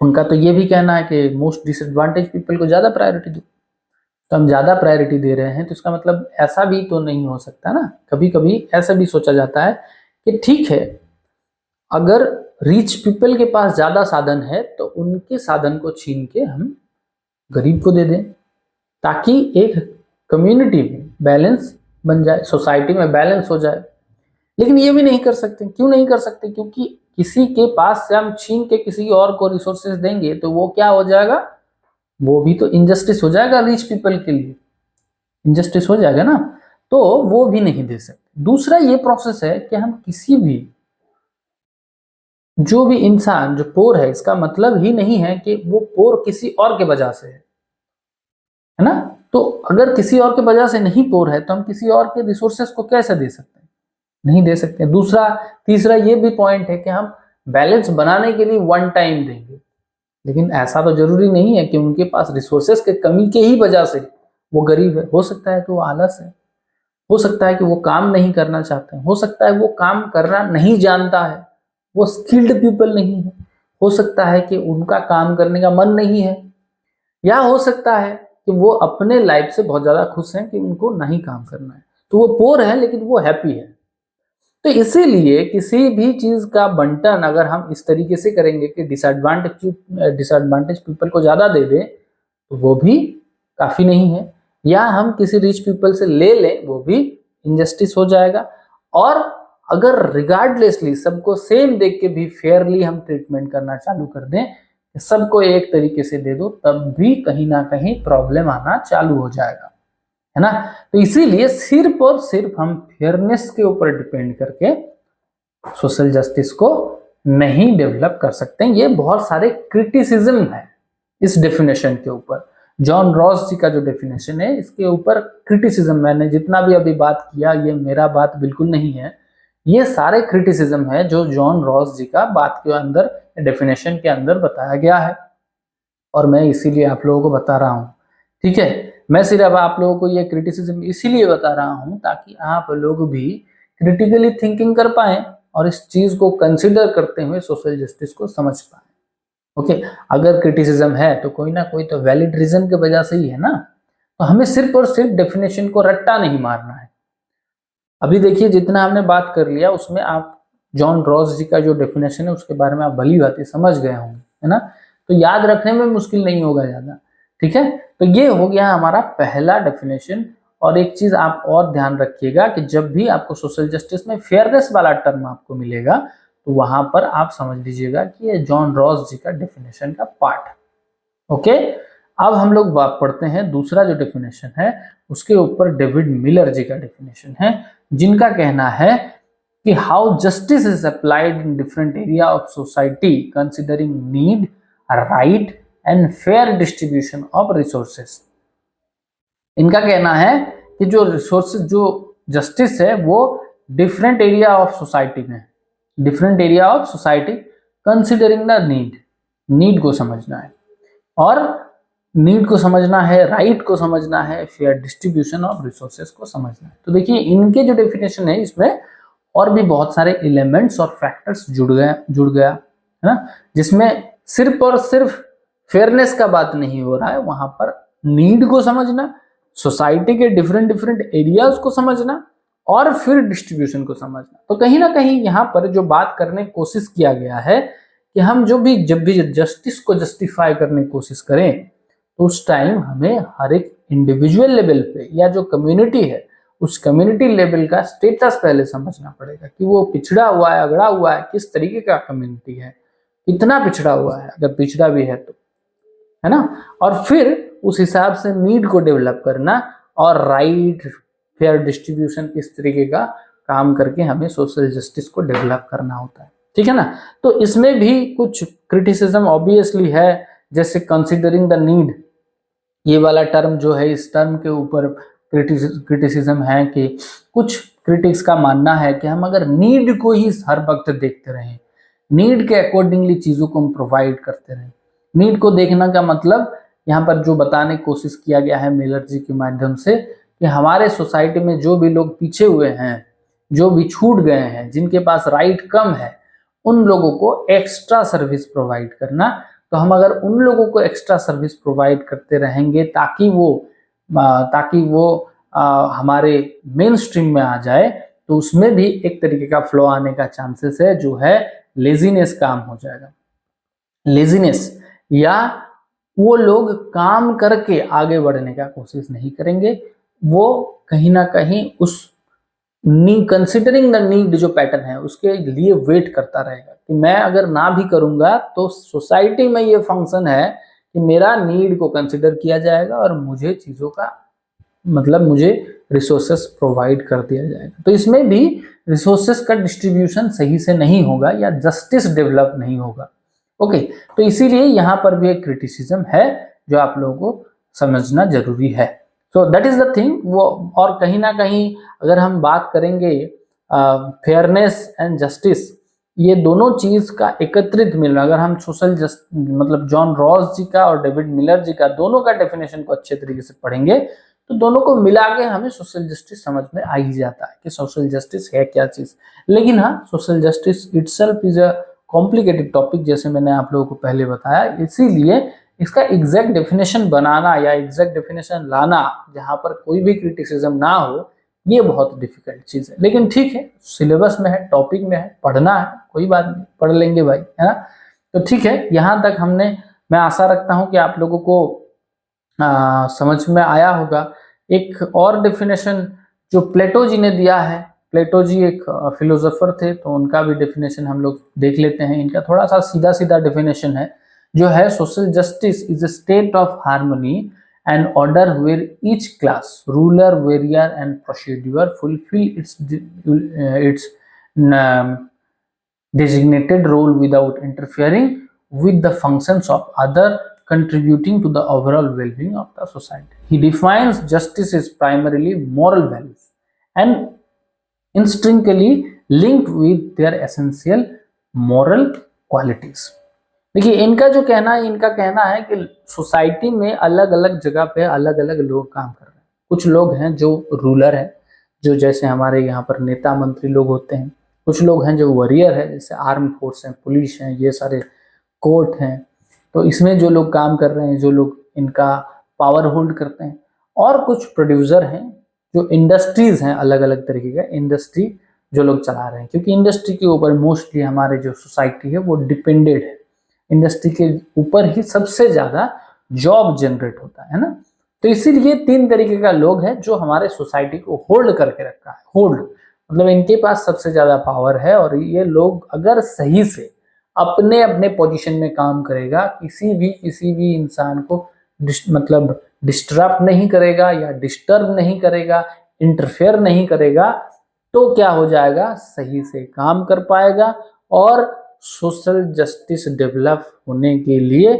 उनका तो ये भी कहना है कि मोस्ट डिसएडवांटेज पीपल को ज्यादा प्रायोरिटी दो, तो हम ज्यादा प्रायोरिटी दे रहे हैं, तो इसका मतलब ऐसा भी तो नहीं हो सकता ना। कभी कभी ऐसा भी सोचा जाता है कि ठीक है, अगर रिच पीपल के पास ज्यादा साधन है तो उनके साधन को छीन के हम गरीब को दे दें, ताकि एक कम्युनिटी में बैलेंस बन जाए, सोसाइटी में बैलेंस हो जाए। लेकिन ये भी नहीं कर सकते। क्यों नहीं कर सकते? क्योंकि किसी के पास से हम छीन के किसी और को रिसोर्सेज देंगे तो वो क्या हो जाएगा, वो भी तो इनजस्टिस हो जाएगा, रिच पीपल के लिए इनजस्टिस हो जाएगा ना, तो वो भी नहीं दे सकते। दूसरा ये प्रोसेस है कि हम किसी भी जो भी इंसान जो पोर है, इसका मतलब ही नहीं है कि वो पोर किसी और के वजह से है ना। तो अगर किसी और के वजह से नहीं पोर है तो हम किसी और के रिसोर्सेस को कैसे दे सकते हैं? नहीं दे सकते। दूसरा तीसरा ये भी पॉइंट है कि हम बैलेंस बनाने के लिए वन टाइम देंगे, लेकिन ऐसा तो जरूरी नहीं है कि उनके पास रिसोर्सेस के कमी के ही वजह से वो गरीब है। हो सकता है कि वो आलस है, हो सकता है कि वो काम नहीं करना चाहते हैं, हो सकता है वो काम करना नहीं जानता है, वो स्किल्ड पीपल नहीं है, हो सकता है कि उनका काम करने का मन नहीं है, या हो सकता है कि वो अपने लाइफ से बहुत ज्यादा खुश हैं कि उनको नहीं काम करना है, तो वो पोर है लेकिन वो हैप्पी है। तो इसीलिए किसी भी चीज का बंटन अगर हम इस तरीके से करेंगे कि डिसएडवांटेज पीपल को ज्यादा दे दें तो वो भी काफी नहीं है, या हम किसी रिच पीपल से ले लें वो भी इनजस्टिस हो जाएगा। और अगर रिगार्डलेसली सबको सेम देख के भी फेयरली हम ट्रीटमेंट करना चालू कर दें, सबको एक तरीके से दे दो, तब भी कहीं ना कहीं प्रॉब्लम आना चालू हो जाएगा, है ना। तो इसीलिए सिर्फ और सिर्फ हम फेयरनेस के ऊपर डिपेंड करके सोशल जस्टिस को नहीं डेवलप कर सकते हैं। ये बहुत सारे क्रिटिसिज्म है इस डेफिनेशन के ऊपर। जॉन रॉस जी का जो डेफिनेशन है इसके ऊपर क्रिटिसिज्म, मैंने जितना भी अभी बात किया ये मेरा बात बिल्कुल नहीं है, ये सारे क्रिटिसिज्म है जो जॉन रॉस जी का बात के अंदर डेफिनेशन के अंदर बताया गया है, और मैं इसीलिए आप लोगों को बता रहा हूं, ठीक है। मैं सिर्फ आप लोगों को ये क्रिटिसिज्म इसीलिए बता रहा हूं ताकि आप लोग भी क्रिटिकली थिंकिंग कर पाए और इस चीज को कंसिडर करते हुए सोशल जस्टिस को समझ पाए। ओके, अगर क्रिटिसिज्म है तो कोई ना कोई तो वैलिड रीजन की वजह से ही है ना, तो हमें सिर्फ और सिर्फ डेफिनेशन को रट्टा नहीं मारना है। अभी देखिए जितना हमने बात कर लिया उसमें आप जॉन रॉस जी का जो डेफिनेशन है उसके बारे में आप भली भांति समझ गए होंगे, है ना, तो याद रखने में मुश्किल नहीं होगा ज्यादा। ठीक है, तो ये हो गया हमारा पहला डेफिनेशन। और एक चीज आप और ध्यान रखिएगा कि जब भी आपको सोशल जस्टिस में फेयरनेस वाला टर्म आपको मिलेगा तो वहां पर आप समझ लीजिएगा कि ये जॉन रॉस जी का डेफिनेशन का पार्ट है। ओके, अब हम लोग बात पढ़ते हैं दूसरा जो डेफिनेशन है उसके ऊपर डेविड मिलर जी का डेफिनेशन है, जिनका कहना है कि how justice is applied in different area of society considering need, right and fair distribution of resources. इनका कहना है कि जो रिसोर्सेज, जो जस्टिस है वो डिफरेंट एरिया ऑफ सोसाइटी में, different area of society considering the need को समझना है, और नीड को समझना है, राइट को समझना है, फेयर डिस्ट्रीब्यूशन ऑफ रिसोर्सेज को समझना है। तो देखिए इनके जो डेफिनेशन है इसमें और भी बहुत सारे एलिमेंट्स और फैक्टर्स जुड़ गया है ना, जिसमें सिर्फ और सिर्फ फेयरनेस का बात नहीं हो रहा है, वहां पर नीड को समझना, सोसाइटी के डिफरेंट डिफरेंट एरियाज को समझना और फिर डिस्ट्रीब्यूशन को समझना। तो कहीं ना कहीं यहाँ पर जो बात करने की कोशिश किया गया है कि हम जब भी जस्टिस को जस्टिफाई करने की कोशिश करें तो उस टाइम हमें हर एक इंडिविजुअल लेवल पे या जो कम्युनिटी है उस कम्युनिटी लेवल का स्टेटस पहले समझना पड़ेगा कि वो पिछड़ा हुआ है, अगड़ा हुआ है, किस तरीके का कम्युनिटी है, कितना पिछड़ा हुआ है, अगर पिछड़ा भी है तो, है ना, और फिर उस हिसाब से नीड को डेवलप करना और राइट फेयर डिस्ट्रीब्यूशन इस तरीके का काम करके हमें सोशल जस्टिस को डेवलप करना होता है। ठीक है ना, तो इसमें भी कुछ क्रिटिसिज्म ऑब्वियसली है, जैसे कंसिडरिंग द नीड, ये वाला टर्म जो है इस टर्म के ऊपर क्रिटिसिज्म है कि कुछ क्रिटिक्स का मानना है कि हम अगर नीड को ही हर वक्त देखते रहें, नीड के अकॉर्डिंगली चीजों को हम प्रोवाइड करते रहें। नीड को देखना का मतलब यहाँ पर जो बताने की कोशिश किया गया है मिलर जी के माध्यम से कि हमारे सोसाइटी में जो भी लोग पीछे हुए हैं, जो भी छूट गए हैं, जिनके पास राइट कम है, उन लोगों को एक्स्ट्रा सर्विस प्रोवाइड करना। तो हम अगर उन लोगों को एक्स्ट्रा सर्विस प्रोवाइड करते रहेंगे ताकि वो हमारे मेन स्ट्रीम में आ जाए, तो उसमें भी एक तरीके का फ्लो आने का चांसेस है, जो है लेजीनेस काम हो जाएगा। लेजीनेस, या वो लोग काम करके आगे बढ़ने का कोशिश नहीं करेंगे, वो कहीं ना कहीं उस कंसिडरिंग द नीड जो पैटर्न है उसके लिए वेट करता रहेगा कि मैं अगर ना भी करूंगा तो सोसाइटी में ये फंक्शन है कि मेरा नीड को कंसिडर किया जाएगा और मुझे चीजों का मतलब मुझे रिसोर्सेस प्रोवाइड कर दिया जाएगा। तो इसमें भी रिसोर्सेस का डिस्ट्रीब्यूशन सही से नहीं होगा या जस्टिस डेवलप नहीं होगा। ओके, तो इसीलिए यहाँ पर भी एक क्रिटिसिज्म है जो आप लोगों को समझना जरूरी है। So that is the thing वो। और कहीं ना कहीं अगर हम बात करेंगे फेयरनेस एंड जस्टिस, ये दोनों चीज का एकत्रित मिलना, अगर हम सोशल मतलब जॉन रॉस जी का और डेविड मिलर जी का दोनों का डेफिनेशन को अच्छे तरीके से पढ़ेंगे तो दोनों को मिला के हमें सोशल जस्टिस समझ में आ ही जाता है कि सोशल जस्टिस है क्या चीज। लेकिन हाँ, social justice itself is a complicated topic, जैसे मैंने आप लोगों को पहले बताया, इसीलिए इसका एग्जैक्ट डेफिनेशन बनाना या एग्जैक्ट डेफिनेशन लाना जहां पर कोई भी क्रिटिसिज्म ना हो, ये बहुत डिफिकल्ट चीज है। लेकिन ठीक है, सिलेबस में है, टॉपिक में है, पढ़ना है, कोई बात नहीं, पढ़ लेंगे भाई, है ना। तो ठीक है, यहाँ तक मैं आशा रखता हूँ कि आप लोगों को समझ में आया होगा। एक और डेफिनेशन जो प्लेटो जी ने दिया है, प्लेटो जी एक फिलोसोफर थे, तो उनका भी डेफिनेशन हम लोग देख लेते हैं। इनका थोड़ा सा सीधा सीधा डेफिनेशन है, जो है social justice is a state of harmony and order where each class, ruler, warrior and producer fulfil its designated role without interfering with the functions of other, contributing to the overall well-being of the society. He defines justice as primarily moral values and intrinsically linked with their essential moral qualities. देखिए इनका जो कहना है, इनका कहना है कि सोसाइटी में अलग अलग जगह पे अलग अलग लोग काम कर रहे हैं। कुछ लोग हैं जो रूलर हैं, जो जैसे हमारे यहाँ पर नेता मंत्री लोग होते हैं। कुछ लोग हैं जो वॉरियर है, जैसे आर्म फोर्स हैं, पुलिस हैं, ये सारे कोर्ट हैं। तो इसमें जो लोग काम कर रहे हैं, जो लोग इनका पावर होल्ड करते हैं। और कुछ प्रोड्यूसर हैं, जो इंडस्ट्रीज हैं, अलग अलग तरीके का इंडस्ट्री जो लोग चला रहे हैं, क्योंकि इंडस्ट्री के ऊपर मोस्टली हमारे जो सोसाइटी है वो डिपेंडेड है। इंडस्ट्री के ऊपर ही सबसे ज्यादा जॉब जनरेट होता है ना। तो इसीलिए 3 तरीके का लोग हैं जो हमारे सोसाइटी को होल्ड करके रखा है। होल्ड मतलब इनके पास सबसे ज्यादा पावर है, और ये लोग अगर सही से अपने अपने पोजीशन में काम करेगा, किसी भी इंसान को मतलब डिस्टर्ब नहीं करेगा या डिस्टर्ब नहीं करेगा, इंटरफेयर नहीं करेगा, तो क्या हो जाएगा, सही से काम कर पाएगा और सोशल जस्टिस डेवलप होने के लिए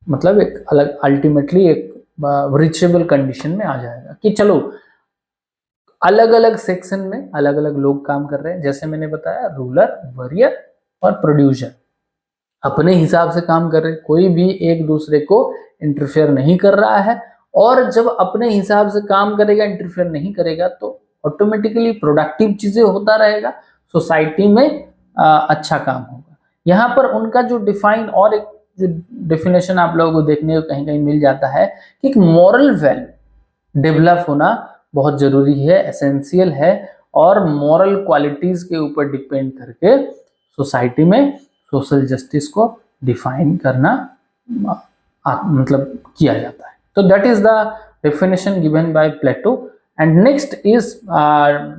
मतलब एक अलग अल्टीमेटली एक रीचेबल कंडीशन में आ जाएगा कि चलो अलग अलग सेक्शन में अलग अलग लोग काम कर रहे हैं। जैसे मैंने बताया, रूलर, वॉरियर और प्रोड्यूसर अपने हिसाब से काम कर रहे हैं, कोई भी एक दूसरे को इंटरफेयर नहीं कर रहा है। और जब अपने हिसाब से काम करेगा, इंटरफेयर नहीं करेगा, तो ऑटोमेटिकली प्रोडक्टिव चीजें होता रहेगा, सोसाइटी में अच्छा काम होगा। यहाँ पर उनका जो डिफाइन और एक जो डेफिनेशन आप लोगों को देखने को कहीं कहीं मिल जाता है कि एक मॉरल वैल्यू डेवलप होना बहुत जरूरी है, एसेंशियल है। और मॉरल क्वालिटीज के ऊपर डिपेंड करके सोसाइटी में सोशल जस्टिस को डिफाइन करना मतलब किया जाता है। तो that is the definition given by Plato. And next is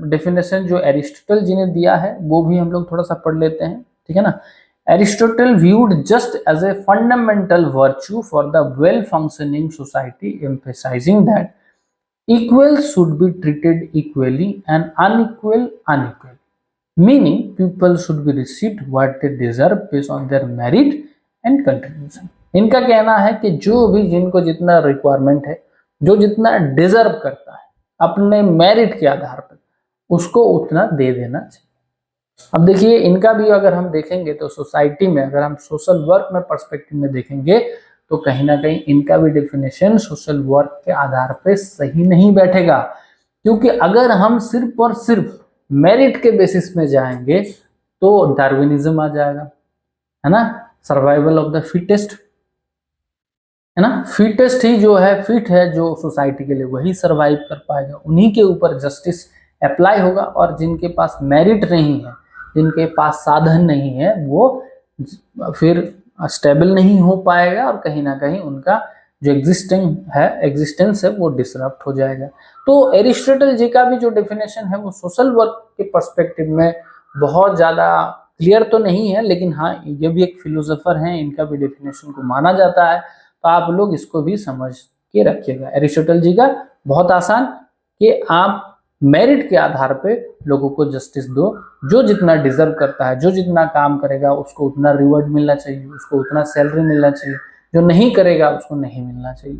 definition जो एरिस्टोटल जी ने दिया है, वो भी हम लोग थोड़ा सा पढ़ लेते हैं, ठीक है ना। Aristotle viewed just as a fundamental virtue for the well-functioning society, emphasizing that equals should be treated equally and unequal unequally, meaning people should be received what they deserve based on their merit and contribution. इनका कहना है कि जो भी जिनको जितना रिक्वायरमेंट है, जो जितना डिजर्व करता है अपने मेरिट के आधार पर, उसको उतना दे देना चाहिए। अब देखिए इनका भी अगर हम देखेंगे तो सोसाइटी में, अगर हम सोशल वर्क में पर्सपेक्टिव में देखेंगे, तो कहीं ना कहीं इनका भी डेफिनेशन सोशल वर्क के आधार पे सही नहीं बैठेगा। क्योंकि अगर हम सिर्फ और सिर्फ मेरिट के बेसिस में जाएंगे तो डार्विनिज्म आ जाएगा, है ना, सर्वाइवल ऑफ द फिटेस्ट, है ना। फिटेस्ट ही जो है, फिट है जो सोसाइटी के लिए, वही सर्वाइव कर पाएगा, उन्हीं के ऊपर जस्टिस अप्लाई होगा। और जिनके पास मेरिट नहीं है, जिनके पास साधन नहीं है, वो फिर स्टेबल नहीं हो पाएगा और कहीं ना कहीं उनका जो एग्जिस्टेंस है वो डिसरप्ट हो जाएगा। तो एरिस्टोटल जी का भी जो डेफिनेशन है वो सोशल वर्क के पर्सपेक्टिव में बहुत ज़्यादा क्लियर तो नहीं है, लेकिन हाँ ये भी एक फिलोसोफर हैं, इनका भी डेफिनेशन को माना जाता है। तो आप लोग इसको भी समझ के रखिएगा। एरिस्टोटल जी का बहुत आसान कि आप मेरिट के आधार पे लोगों को जस्टिस दो, जो जितना डिजर्व करता है, जो जितना काम करेगा उसको उतना रिवॉर्ड मिलना चाहिए, उसको उतना सैलरी मिलना चाहिए, जो नहीं करेगा उसको नहीं मिलना चाहिए।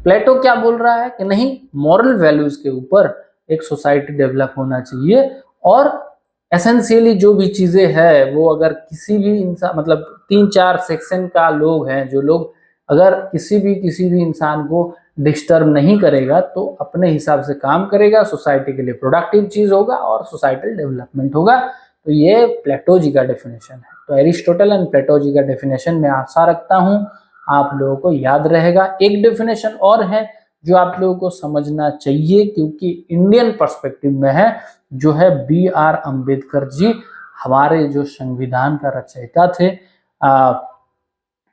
प्लेटो क्या बोल रहा है कि नहीं, मॉरल वैल्यूज के ऊपर एक सोसाइटी डेवलप होना चाहिए। और एसेंशियली जो भी चीजें है वो अगर किसी भी इंसान मतलब 3-4 सेक्शन का लोग हैं, जो लोग अगर किसी भी इंसान को डिस्टर्ब नहीं करेगा तो अपने हिसाब से काम करेगा, सोसाइटी के लिए प्रोडक्टिव चीज होगा और सोसाइटल डेवलपमेंट होगा। तो ये प्लेटो जी का डेफिनेशन है। तो एरिस्टोटल एंड प्लेटो जी का डेफिनेशन मैं आशा रखता हूं आप लोगों को याद रहेगा। एक डेफिनेशन और है जो आप लोगों को समझना चाहिए, क्योंकि इंडियन पर्सपेक्टिव में है, जो है BR अम्बेडकर जी, हमारे जो संविधान का रचयिता थे।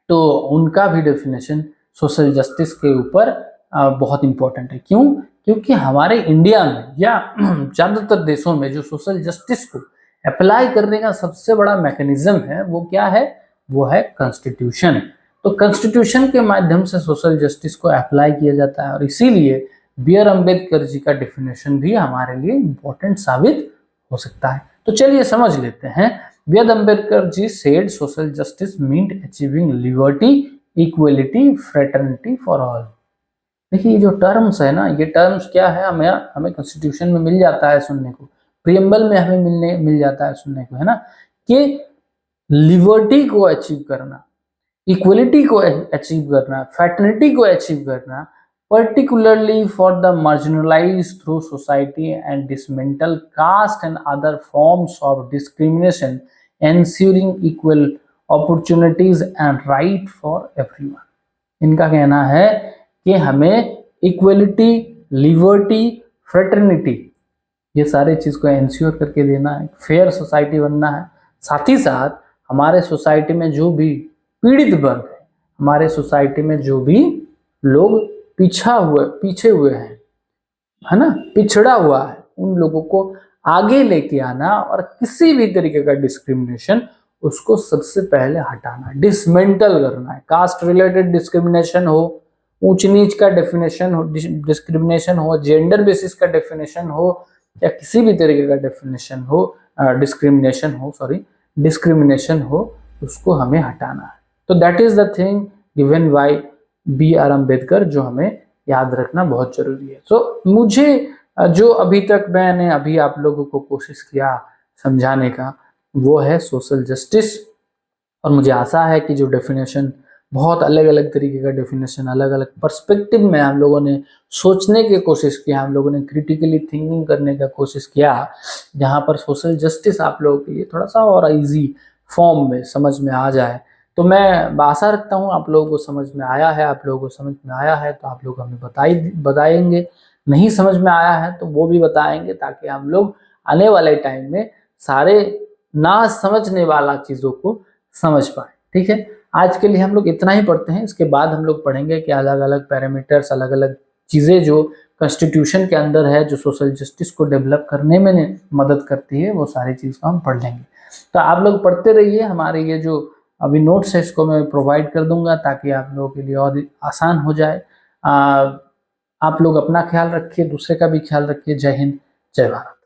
तो उनका भी डेफिनेशन सोशल जस्टिस के ऊपर बहुत इंपॉर्टेंट है। क्यों? क्योंकि हमारे इंडिया में या ज़्यादातर देशों में जो सोशल जस्टिस को अप्लाई करने का सबसे बड़ा मैकेनिज्म है वो क्या है? वो है कॉन्स्टिट्यूशन। तो कॉन्स्टिट्यूशन के माध्यम से सोशल जस्टिस को अप्लाई किया जाता है और इसीलिए BR अम्बेडकर जी का डेफिनेशन भी हमारे लिए इम्पोर्टेंट साबित हो सकता है। तो चलिए समझ लेते हैं। BR Ambedkar ji said social justice meant achieving liberty, equality, fraternity for all. देखिए ये जो टर्म्स है ना, ये टर्म्स क्या है, हमें कॉन्स्टिट्यूशन में मिल जाता है सुनने को, प्रियम्बल में हमें मिल जाता है सुनने को, है ना, कि लिबर्टी को अचीव करना, इक्वलिटी को अचीव करना, फैटर्निटी को अचीव करना, particularly for the marginalized through society and dismantle caste and other forms of discrimination, ensuring equal opportunities and right for everyone. इनका कहना है कि हमें इक्वलिटी, लिबर्टी, फ्रेटर्निटी ये सारे चीज को एंश्योर करके देना है, फेयर सोसाइटी बनना है। साथ ही साथ हमारे सोसाइटी में जो भी पीड़ित वर्ग है, हमारे सोसाइटी में जो भी लोग पीछे हुए हैं, है ना, पिछड़ा हुआ है, उन लोगों को आगे लेके आना और किसी भी तरीके का डिस्क्रिमिनेशन उसको सबसे पहले हटाना, डिसमेंटल करना है। कास्ट रिलेटेड डिस्क्रिमिनेशन हो, ऊंच नीच का डेफिनेशन हो, डिस्क्रिमिनेशन हो, जेंडर बेसिस का डेफिनेशन हो, या किसी भी तरीके का डेफिनेशन हो, डिस्क्रिमिनेशन हो, उसको हमें हटाना है। तो that is the thing given by B.R. Ambedkar, जो हमें याद रखना बहुत जरूरी है। तो मुझे जो अभी तक मैंने अभी आप लोगों को कोशिश किया समझाने का, वो है सोशल जस्टिस। और मुझे आशा है कि जो डेफिनेशन, बहुत अलग अलग तरीके का डेफिनेशन, अलग अलग पर्सपेक्टिव में हम लोगों ने सोचने की कोशिश किया, हम लोगों ने क्रिटिकली थिंकिंग करने का कोशिश किया, जहाँ पर सोशल जस्टिस आप लोगों के लिए थोड़ा सा और इजी फॉर्म में समझ में आ जाए। तो मैं आशा रखता हूँ आप लोगों को समझ में आया है। आप लोगों को समझ में आया है तो आप लोग हमें बताएंगे, नहीं समझ में आया है तो वो भी बताएंगे, ताकि हम लोग आने वाले टाइम में सारे ना समझने वाला चीज़ों को समझ पाए। ठीक है, आज के लिए हम लोग इतना ही पढ़ते हैं। इसके बाद हम लोग पढ़ेंगे कि अलग अलग पैरामीटर्स, अलग अलग चीज़ें जो कॉन्स्टिट्यूशन के अंदर है, जो सोशल जस्टिस को डेवलप करने में मदद करती है, वो सारी चीज़ को हम पढ़ लेंगे। तो आप लोग पढ़ते रहिए। हमारे ये जो अभी नोट्स है इसको मैं प्रोवाइड कर दूंगा, ताकि आप लोगों के लिए और आसान हो जाए। आप लोग अपना ख्याल रखिए, दूसरे का भी ख्याल रखिए। जय हिंद, जय भारत।